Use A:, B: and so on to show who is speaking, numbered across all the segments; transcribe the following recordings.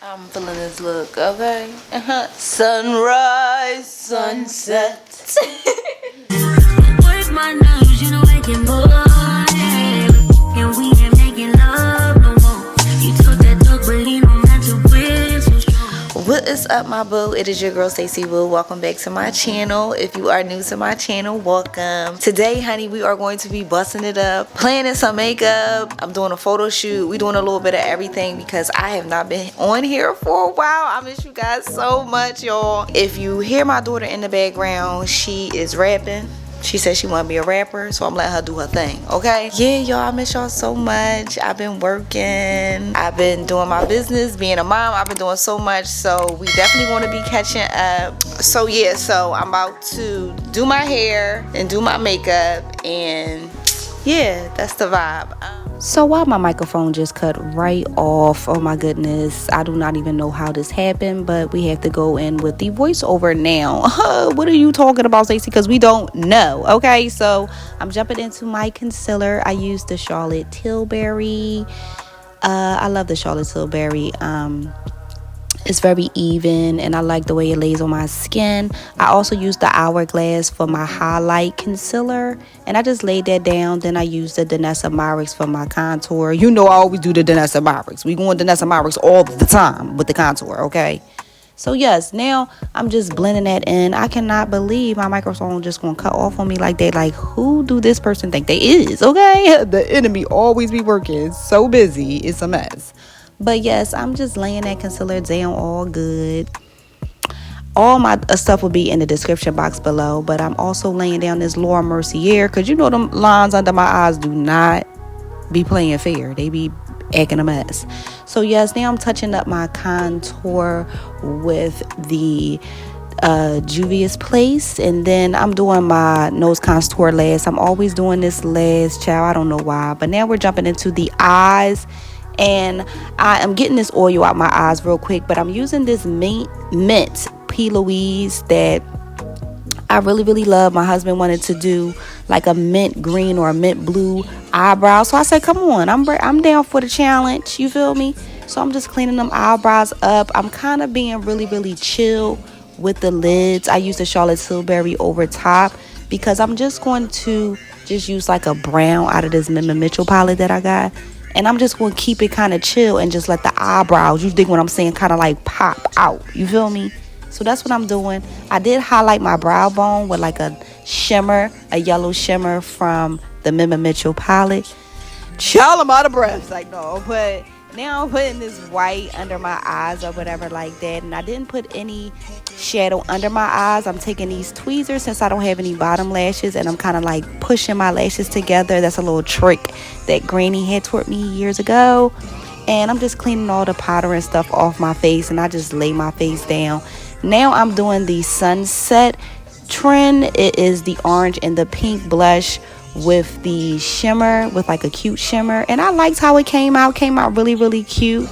A: I'm feeling this look, okay? Sunrise, sunset.
B: Work my nerves, you know I can move. And we ain't making love no more. You took that talk, but you know not to win so strong.
A: What is up, my boo? It is your girl Stacey Boo. Welcome back to my channel. If you are new to my channel, welcome. Today, honey, we are going to be busting it up, planning some makeup. I'm doing a photo shoot. We're doing a little bit of everything because I have not been on here for a while. I miss you guys so much, y'all. If you hear my daughter in the background, she is rapping. She said she want to be a rapper, so I'm letting her do her thing, okay? Yeah, y'all, I miss y'all so much. I've been working. I've been doing my business, being a mom. I've been doing so much, so we definitely want to be catching up. So, yeah, so I'm about to do my hair and do my makeup, and yeah, that's the vibe. So while my microphone just cut right off, oh my goodness, I do not even know how this happened, but we have to go in with the voiceover now. What are you talking about, Stacey? Because we don't know, okay? So I'm jumping into my concealer. I use the Charlotte Tilbury. I love the Charlotte Tilbury. It's very even and I like the way it lays on my skin. I also use the Hourglass for my highlight concealer, and I just laid that down. Then I use the Danessa Myricks for my contour. You know I always do the Danessa Myricks. We going Danessa Myricks all the time with the contour, okay? So yes, now I'm just blending that in. I cannot believe my microphone just gonna cut off on me like that. Like, who do this person think they is, okay? The enemy always be working so busy. It's a mess. But yes, I'm just laying that concealer down all good. All my stuff will be in the description box below. But I'm also laying down this Laura Mercier, because you know them lines under my eyes do not be playing fair. They be acting a mess. So yes, now I'm touching up my contour with the Juvia's Place, and then I'm doing my nose contour last. I'm always doing this last, child. I don't know why. But now we're jumping into the eyes. And I am getting this oil out my eyes real quick, but I'm using this mint P. Louise that I really love. My husband wanted to do like a mint green or a mint blue eyebrow, so I said, come on, I'm down for the challenge, you feel me? So I'm just cleaning them eyebrows up. I'm kind of being really chill with the lids. I use the Charlotte Tilbury over top because I'm just going to just use like a brown out of this Mima Mitchell palette that I got. And I'm just going to keep it kind of chill and just let the eyebrows, you dig what I'm saying, kind of like pop out. You feel me? So that's what I'm doing. I did highlight my brow bone with like a shimmer, a yellow shimmer from the Mima Mitchell palette. Child, I'm out of breath. Like, no, but now I'm putting this white under my eyes or whatever like that. And I didn't put any shadow under my eyes. I'm taking these tweezers since I don't have any bottom lashes, and I'm kind of like pushing my lashes together. That's a little trick that Granny had taught me years ago. And I'm just cleaning all the powder and stuff off my face, and I just lay my face down. Now I'm doing the Sunset trend. It is the orange and the pink blush with the shimmer, with like a cute shimmer, and I liked how it came out really cute.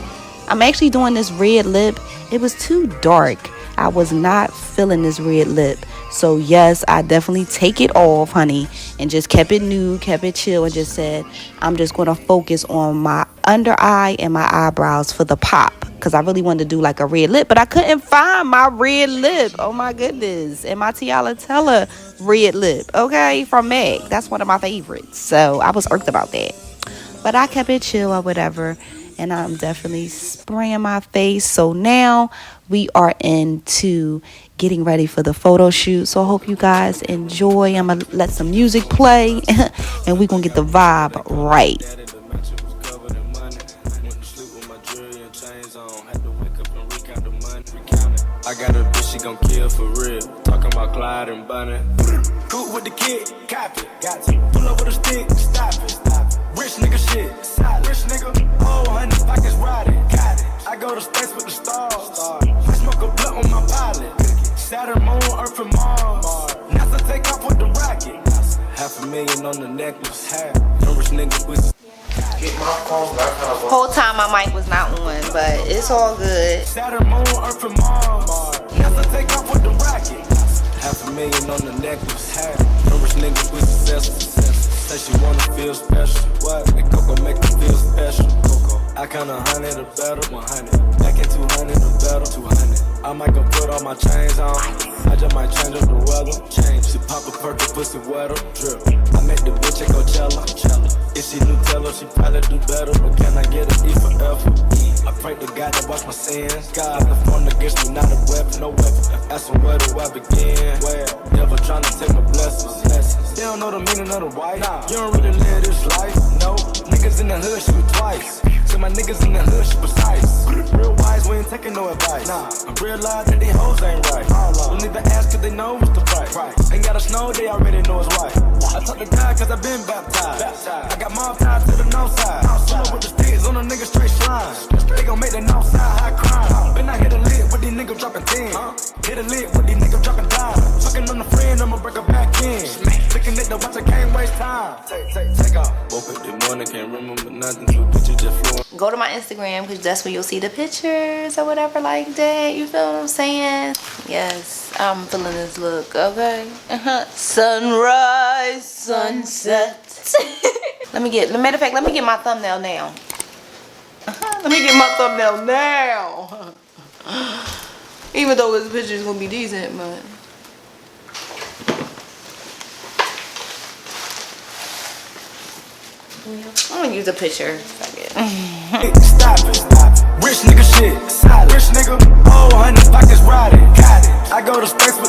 A: I'm actually doing this red lip. It was too dark. I was not feeling this red lip, so yes, I definitely take it off, honey, and just kept it nude, kept it chill, and just said I'm just going to focus on my under eye and my eyebrows for the pop, because I really wanted to do like a red lip, but I couldn't find my red lip. Oh my goodness. And my Tialatella red lip, okay, from MAC. That's one of my favorites, so I was irked about that, but I kept it chill or whatever. And I'm definitely spraying my face. So now we are into getting ready for the photo shoot. So I hope you guys enjoy. I'm going to let some music play and we're going to get the vibe right.
C: I got a bitch, she gon' kill for real. Talking about Clyde and Bunny. Cool with the kid, copy. Got to pull up with a stick, stop it. Rich nigga shit, rich nigga. Oh, honey, pockets riding, got it. I go to space with the stars. I smoke a blunt on my pilot. Saturn, Moon, Earth, and Mars. NASA take off with the rocket. $500,000 on the necklace. No rich nigga with.
A: Whole time my mic was not on, but it's all good.
C: Saturn, Moon, Earth, and Mars. NASA take off with the rocket. $500,000 on the necklace. No rich nigga with success. Say she wanna feel special. What? And Coco make her feel special. Coco. I count 100 or better. 100. Back in 200. I might go put all my chains on. I just might change up the weather. She pop a perk and pussy wetter. Drip. I met the bitch at Coachella. If she Nutella, she probably do better. But can I get an E for effort? I pray to God to watch my sins. God, the phone against me, not a weapon, no weapon. Asking where do I begin? Well, never trying to take my blessings. They don't know the meaning of the white. You don't really live this life. No, niggas in the hood shoot twice. See my niggas in the hood shoot precise. Real wise, we ain't taking no advice. I realize that these hoes ain't right. Don't even ask cause they know what's the price. Ain't gotta snow, they already know it's white. I talk to God cause I been baptized. I got mob ties to the north side. Pull up with the sticks on a nigga straight slime. They gon' make the north side high crime. Been I hit a lick with these niggas dropping 10. Hit a lick with these niggas dropping dimes. Fucking on a friend, I'ma break her back in. Looking at the watch, I can't waste time. Take off. Woke up this morning, can't remember nothing. Two pictures just flew.
A: Go to my Instagram because that's where you'll see the pictures or whatever like that. You feel what I'm saying? Yes, I'm feeling this look, okay? Sunrise, sunset. Matter of fact, let me get my thumbnail now. Let me get my thumbnail now. Even though this picture is gonna be decent, but I'm gonna use a picture. Fuck it.
C: Stop it. Rich nigga shit. Solid. Rich nigga. Oh, 100 pockets riding. Got it. I go to space with